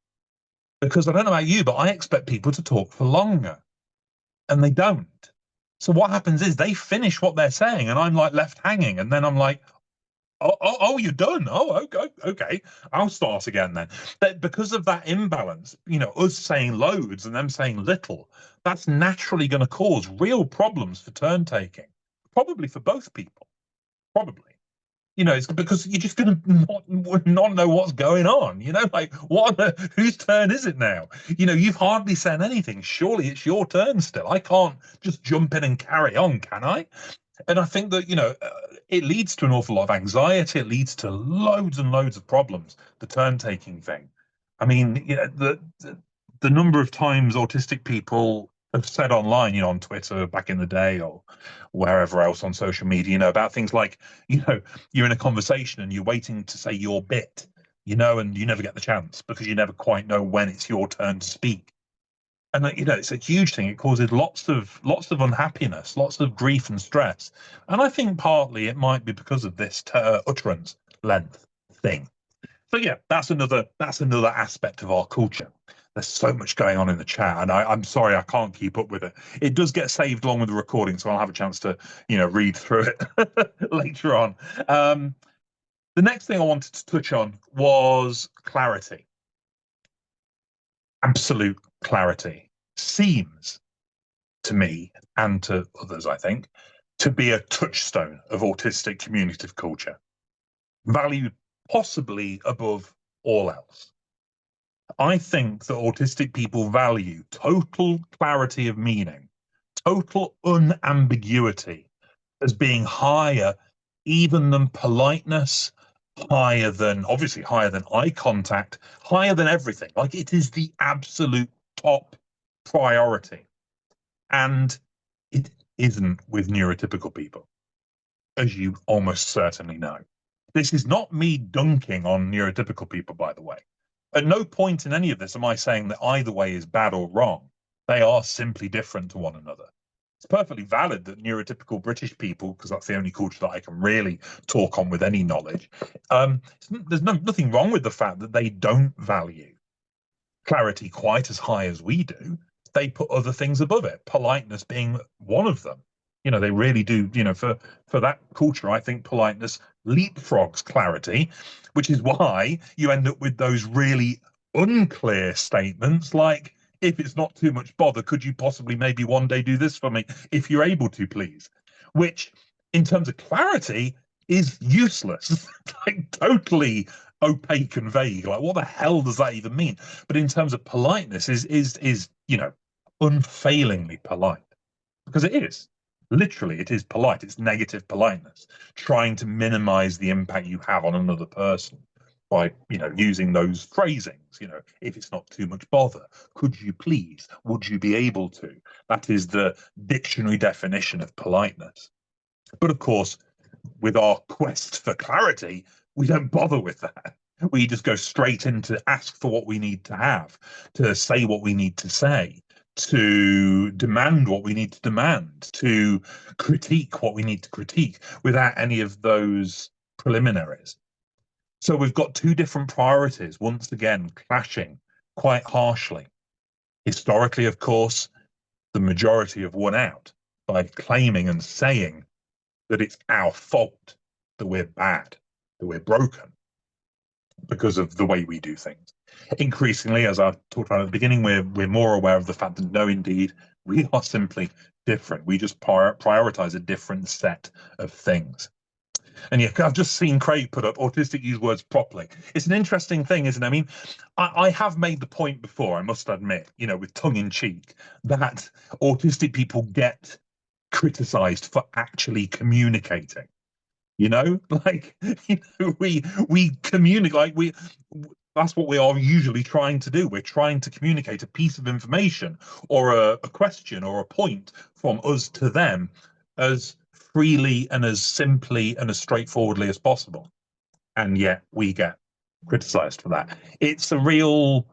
Because I don't know about you, but I expect people to talk for longer and they don't. So what happens is they finish what they're saying and I'm like left hanging. And then I'm like, oh, you're done. Oh, okay. I'll start again then. But because of that imbalance, us saying loads and them saying little, that's naturally going to cause real problems for turn taking, probably for both people. Probably. It's because you're just going to not know what's going on. Like whose turn is it now? You've hardly said anything. Surely it's your turn still. I can't just jump in and carry on, can I? And I think that, it leads to an awful lot of anxiety. It leads to loads and loads of problems, the turn taking thing. I mean, the number of times autistic people have said online, on Twitter back in the day or wherever else on social media, about things like, you're in a conversation and you're waiting to say your bit, and you never get the chance because you never quite know when it's your turn to speak. And it's a huge thing. It causes lots of unhappiness, lots of grief and stress. And I think partly it might be because of this utterance length thing. So yeah, that's another aspect of our culture. There's so much going on in the chat, and I'm sorry I can't keep up with it. It does get saved along with the recording, so I'll have a chance to read through it later on. The next thing I wanted to touch on was clarity. Absolute clarity seems to me and to others, I think, to be a touchstone of autistic communicative culture, valued possibly above all else. I think that autistic people value total clarity of meaning, total unambiguity as being higher even than politeness, obviously higher than eye contact, higher than everything. Like it is the absolute top priority. And it isn't with neurotypical people, as you almost certainly know. This is not me dunking on neurotypical people, by the way. At no point in any of this am I saying that either way is bad or wrong. They are simply different to one another. It's perfectly valid that neurotypical British people, because that's the only culture that I can really talk on with any knowledge, there's nothing wrong with the fact that they don't value clarity quite as high as we do. They put other things above it, politeness being one of them. They really do, for that culture, I think politeness leapfrogs clarity, which is why you end up with those really unclear statements like, if it's not too much bother, could you possibly maybe one day do this for me if you're able to, please? Which, in terms of clarity, is useless, like totally opaque and vague. Like, what the hell does that even mean? But in terms of politeness, is unfailingly polite, because it is. Literally, it is polite. It's negative politeness, trying to minimize the impact you have on another person by using those phrasings. If it's not too much bother, could you please, would you be able to? That is the dictionary definition of politeness. But of course, with our quest for clarity, we don't bother with that. We just go straight into ask for what we need to have, to say what we need to say, to demand what we need to demand, to critique what we need to critique, without any of those preliminaries. So we've got two different priorities, once again, clashing quite harshly. Historically, of course, the majority have won out by claiming and saying that it's our fault, that we're bad, that we're broken because of the way we do things. Increasingly, as I talked about at the beginning, we're more aware of the fact that no, indeed, we are simply different. We just prioritize a different set of things. And yeah, I've just seen Craig put up autistic use words properly. It's an interesting thing, isn't it? I mean, I have made the point before, I must admit, with tongue in cheek, that autistic people get criticized for actually communicating. Like, we communicate, like That's what we are usually trying to do. We're trying to communicate a piece of information or a question or a point from us to them as freely and as simply and as straightforwardly as possible. And yet we get criticized for that. It's a real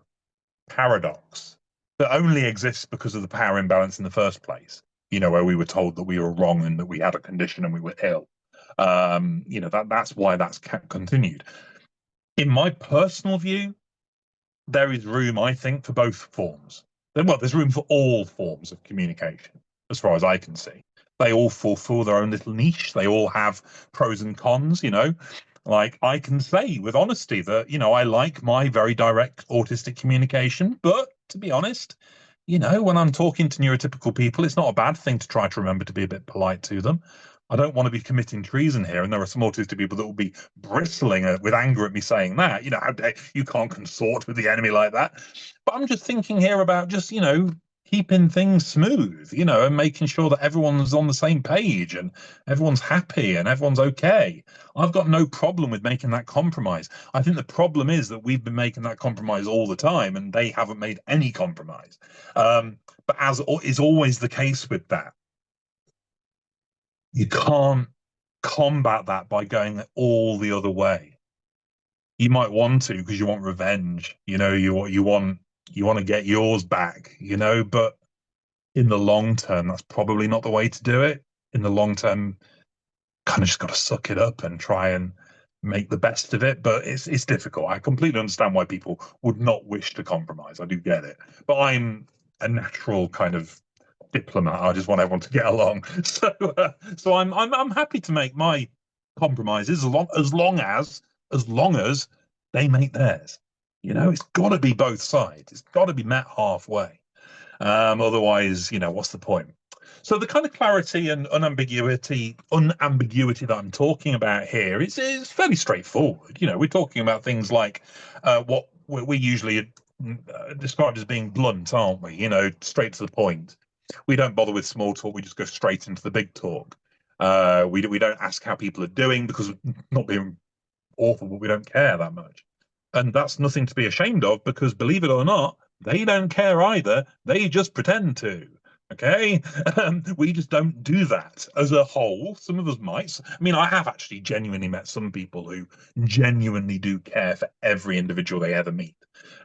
paradox that only exists because of the power imbalance in the first place, where we were told that we were wrong and that we had a condition and we were ill. That's why that's continued. In my personal view, there is room, I think, for both forms. Well, there's room for all forms of communication, as far as I can see. They all fulfill their own little niche. They all have pros and cons, Like, I can say with honesty that, I like my very direct autistic communication, but to be honest, when I'm talking to neurotypical people, it's not a bad thing to try to remember to be a bit polite to them. I don't want to be committing treason here, and there are some autistic people that will be bristling with anger at me saying that. How dare you can't consort with the enemy like that. But I'm just thinking here about just, keeping things smooth, and making sure that everyone's on the same page and everyone's happy and everyone's okay. I've got no problem with making that compromise. I think the problem is that we've been making that compromise all the time and they haven't made any compromise. But as is always the case with that, you can't combat that by going all the other way. You might want to because you want revenge, you want to get yours back, but in the long term, that's probably not the way to do it. In the long term, kind of just got to suck it up and try and make the best of it. But it's difficult. I completely understand why people would not wish to compromise. I do get it. But I'm a natural kind of diplomat. I just want everyone to get along. So I'm happy to make my compromises as long as they make theirs. It's got to be both sides. It's got to be met halfway. Otherwise, what's the point? So the kind of clarity and unambiguity that I'm talking about here is fairly straightforward. We're talking about things like what we usually described as being blunt, aren't we? Straight to the point. We don't bother with small talk. We just go straight into the big talk. We don't ask how people are doing because not being awful, but we don't care that much. And that's nothing to be ashamed of because, believe it or not, they don't care either. They just pretend to. Okay, we just don't do that as a whole. Some of us might. I mean, I have actually genuinely met some people who genuinely do care for every individual they ever meet,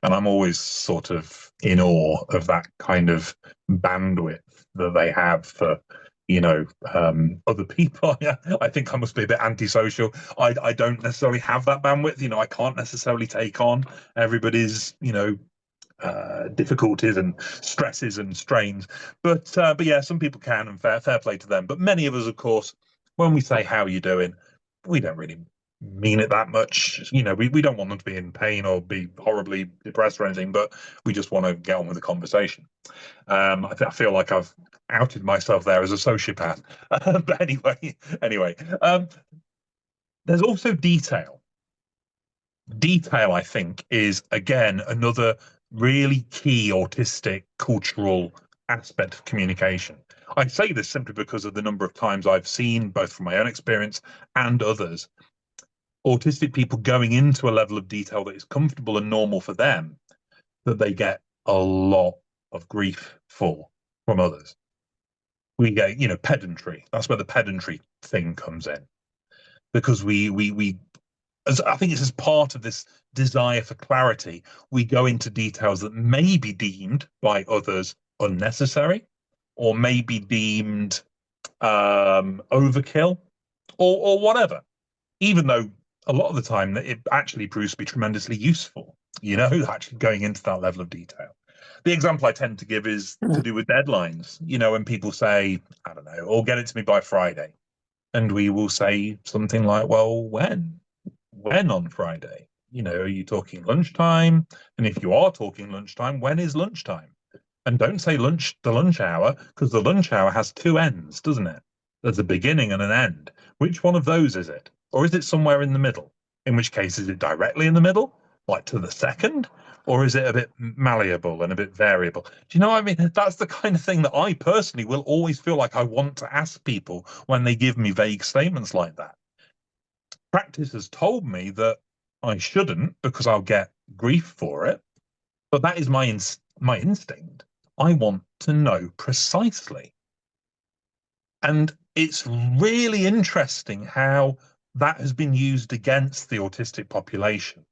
and I'm always sort of in awe of that kind of bandwidth that they have for other people. I think I must be a bit antisocial. I don't necessarily have that bandwidth. I can't necessarily take on everybody's difficulties and stresses and strains, but yeah, some people can, and fair play to them. But many of us, of course, when we say how are you doing, we don't really mean it that much. We don't want them to be in pain or be horribly depressed or anything, but we just want to get on with the conversation. I feel like I've outed myself there as a sociopath. But anyway, there's also detail. Detail, I think, is again another really key autistic cultural aspect of communication. I say this simply because of the number of times I've seen, both from my own experience and others, autistic people going into a level of detail that is comfortable and normal for them, that they get a lot of grief for from others. We get, pedantry. That's where the pedantry thing comes in, because I think it's as part of this desire for clarity, we go into details that may be deemed by others unnecessary, or may be deemed overkill, or whatever. Even though a lot of the time it actually proves to be tremendously useful, actually going into that level of detail. The example I tend to give is to do with deadlines. When people say, I don't know, or get it to me by Friday, and we will say something like, well, when on Friday? Are you talking lunchtime? And if you are talking lunchtime, when is lunchtime? And don't say the lunch hour, because the lunch hour has two ends, doesn't it? There's a beginning and an end. Which one of those is it? Or is it somewhere in the middle? In which case, is it directly in the middle, like to the second? Or is it a bit malleable and a bit variable? Do you know what I mean? That's the kind of thing that I personally will always feel like I want to ask people when they give me vague statements like that. Practice has told me that I shouldn't, because I'll get grief for it, but that is my instinct. I want to know precisely. And it's really interesting how that has been used against the autistic population.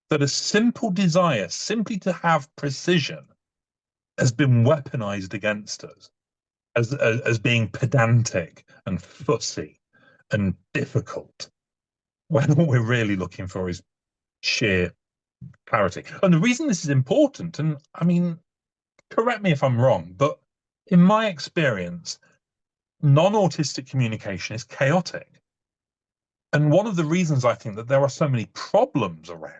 That a simple desire simply to have precision has been weaponized against us as being pedantic and fussy and difficult, when all we're really looking for is sheer clarity. And the reason this is important, and I mean, correct me if I'm wrong, but in my experience, non-autistic communication is chaotic. And one of the reasons I think that there are so many problems around,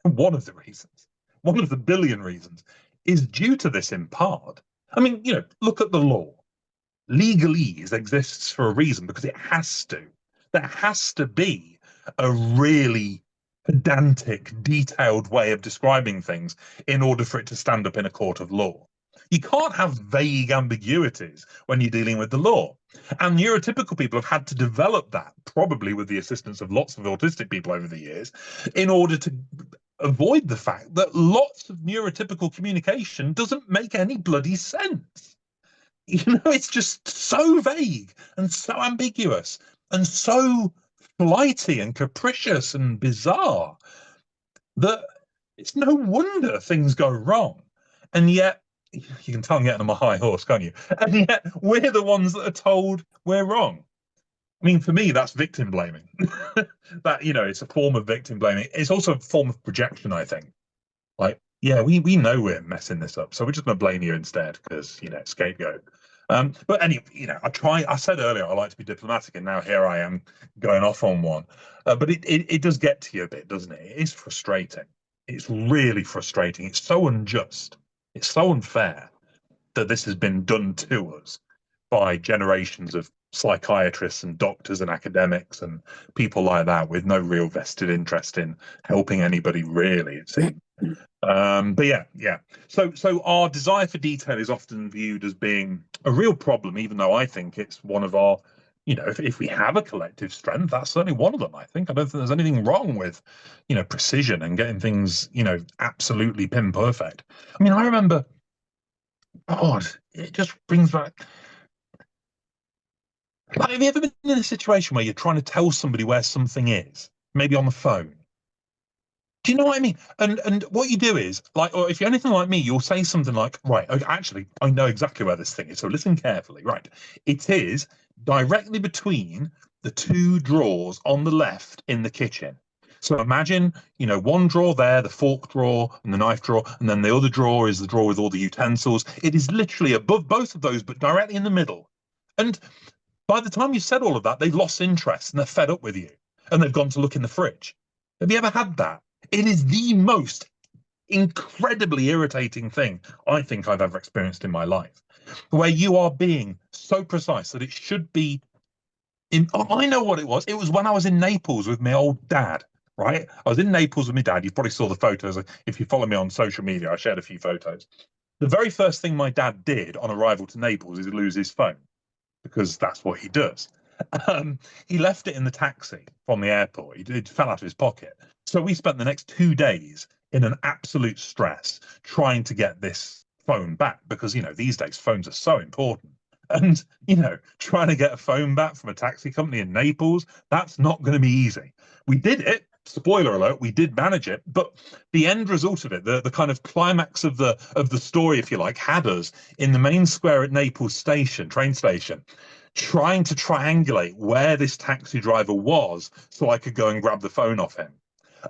one of the reasons, one of the billion reasons, is due to this in part. I mean, you know, look at the law. Legalese exists for a reason because it has to. There has to be a really pedantic, detailed way of describing things in order for it to stand up in a court of law. You can't have vague ambiguities when you're dealing with the law. And neurotypical people have had to develop that, probably with the assistance of lots of autistic people over the years, in order to avoid the fact that lots of neurotypical communication doesn't make any bloody sense. You know, it's just so vague and so ambiguous and so flighty and capricious and bizarre that it's no wonder things go wrong. And yet, you can tell I'm getting on my high horse, can't you? And yet, we're the ones that are told we're wrong. I mean, for me, that's victim blaming. That, you know, it's a form of victim blaming. It's also a form of projection, I think. Like, yeah, we know we're messing this up, so we're just going to blame you instead because, you know, scapegoat. But anyway, you know, I said earlier I like to be diplomatic, and now here I am going off on one. But it does get to you a bit, doesn't it? It is frustrating. It's really frustrating. It's so unjust. It's so unfair that this has been done to us by generations of psychiatrists and doctors and academics and people like that with no real vested interest in helping anybody, really, it seems. But yeah. So our desire for detail is often viewed as being a real problem, even though I think it's one of our, you know, if we have a collective strength, that's certainly one of them. I think I don't think there's anything wrong with, you know, precision and getting things, you know, absolutely pin perfect. I mean, I remember, God, it just brings back. Like, have you ever been in a situation where you're trying to tell somebody where something is, maybe on the phone? Do you know what I mean? And what you do is, like, or if you're anything like me, you'll say something like, right, okay, actually, I know exactly where this thing is, so listen carefully. Right. It is directly between the two drawers on the left in the kitchen. So imagine, you know, one drawer there, the fork drawer and the knife drawer, and then the other drawer is the drawer with all the utensils. It is literally above both of those, but directly in the middle. And by the time you've said all of that, they've lost interest and they're fed up with you and they've gone to look in the fridge. Have you ever had that? It is the most incredibly irritating thing I think I've ever experienced in my life, where you are being so precise that it should be in. Oh, I know what it was. It was when I was in Naples with my old dad, right? I was in Naples with my dad. You probably saw the photos. If you follow me on social media, I shared a few photos. The very first thing my dad did on arrival to Naples is lose his phone, because that's what he does. He left it in the taxi from the airport. It fell out of his pocket. So we spent the next 2 days in an absolute stress trying to get this phone back, because, you know, these days phones are so important. And, you know, trying to get a phone back from a taxi company in Naples, that's not going to be easy. We did it. Spoiler alert, we did manage it, but the end result of it, the kind of climax of the story, if you like, had us in the main square at Naples station, train station, trying to triangulate where this taxi driver was so I could go and grab the phone off him.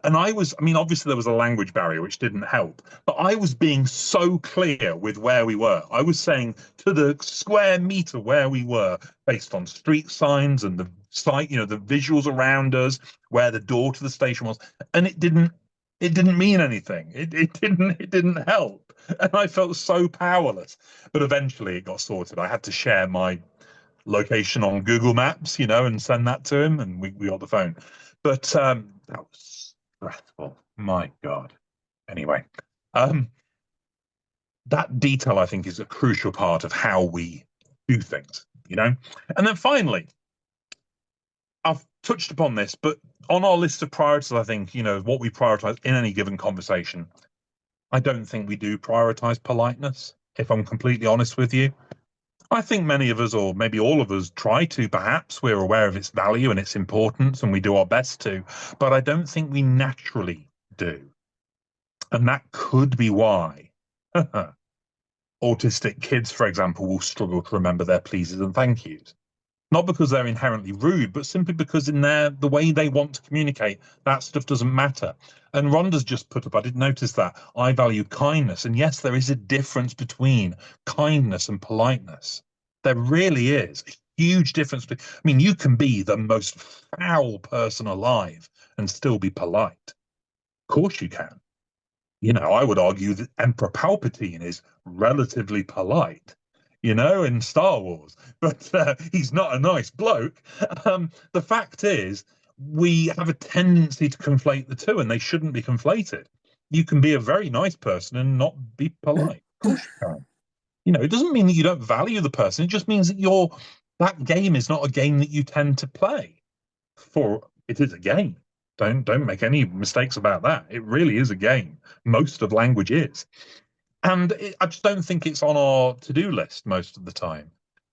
And I mean, obviously there was a language barrier, which didn't help, but I was being so clear with where we were. I was saying to the square meter where we were based on street signs and the site, you know, the visuals around us, where the door to the station was. And it didn't mean anything. It didn't help. And I felt so powerless. But eventually it got sorted. I had to share my location on Google Maps, you know, and send that to him, and we got the phone. But that was stressful. My God. Anyway, that detail, I think, is a crucial part of how we do things, you know. And then finally, I've touched upon this, but on our list of priorities, I think, what we prioritize in any given conversation, I don't think we do prioritize politeness, if I'm completely honest with you. I think many of us, or maybe all of us, try to. Perhaps we're aware of its value and its importance, and we do our best to, but I don't think we naturally do. And that could be why autistic kids, for example, will struggle to remember their pleases and thank yous. Not because they're inherently rude, but simply because in the way they want to communicate, that stuff doesn't matter. And Rhonda's just put up, I did notice that, I value kindness. And yes, there is a difference between kindness and politeness. There really is a huge difference. I mean, you can be the most foul person alive and still be polite. Of course you can. I would argue that Emperor Palpatine is relatively polite, in Star Wars, but he's not a nice bloke. The fact is, we have a tendency to conflate the two, and they shouldn't be conflated. You can be a very nice person and not be polite. Of course you can. It doesn't mean that you don't value the person. It just means that that game is not a game that you tend to play. For it is a game. Don't make any mistakes about that. It really is a game. Most of language is. And I just don't think it's on our to-do list most of the time.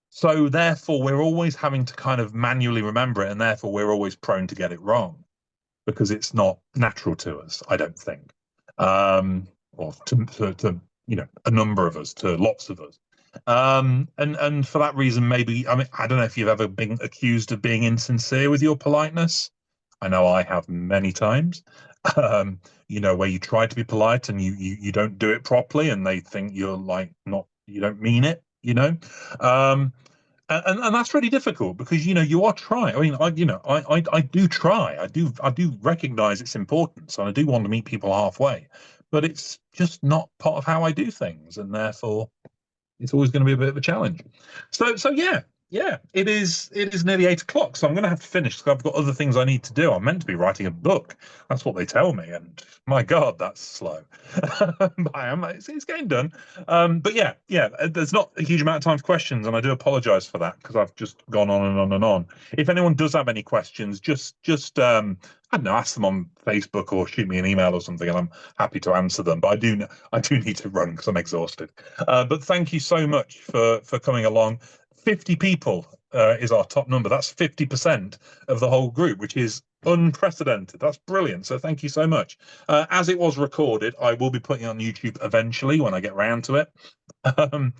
So therefore, we're always having to kind of manually remember it, and therefore we're always prone to get it wrong because it's not natural to us, I don't think. Or to a number of us, to lots of us. And for that reason, maybe, I don't know if you've ever been accused of being insincere with your politeness. I know I have many times, where you try to be polite and you don't do it properly, and they think you're like you don't mean it, and that's really difficult because you are trying. I mean, I do try. I do recognize its importance, and I do want to meet people halfway, but it's just not part of how I do things, and therefore it's always going to be a bit of a challenge. So yeah, it is nearly 8 o'clock, so I'm going to have to finish because I've got other things I need to do. I'm meant to be writing a book. That's what they tell me, and my God, that's slow. But it's getting done. But yeah, there's not a huge amount of time for questions, and I do apologize for that because I've just gone on and on and on. If anyone does have any questions, just I don't know, ask them on Facebook or shoot me an email or something, and I'm happy to answer them. But I do need to run because I'm exhausted. But thank you so much for coming along. 50 people is our top number. That's 50% of the whole group, which is unprecedented. That's brilliant. So thank you so much. As it was recorded, I will be putting it on YouTube eventually when I get round to it. The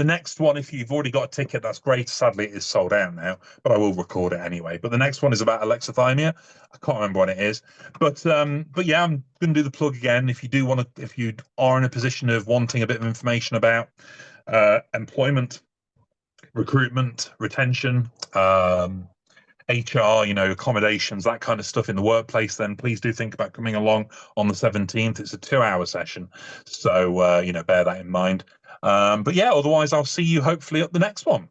next one, if you've already got a ticket, that's great. Sadly, it is sold out now, but I will record it anyway. But the next one is about alexithymia. I can't remember when it is, but yeah, I'm going to do the plug again. If you are in a position of wanting a bit of information about employment, recruitment, retention, HR, accommodations, that kind of stuff in the workplace, then please do think about coming along on the 17th. It's a 2-hour session, so bear that in mind. But yeah, otherwise I'll see you hopefully at the next one.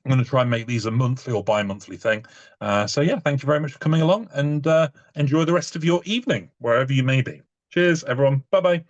I'm going to try and make these a monthly or bi-monthly thing. So yeah, thank you very much for coming along, and enjoy the rest of your evening wherever you may be. Cheers, everyone. Bye bye.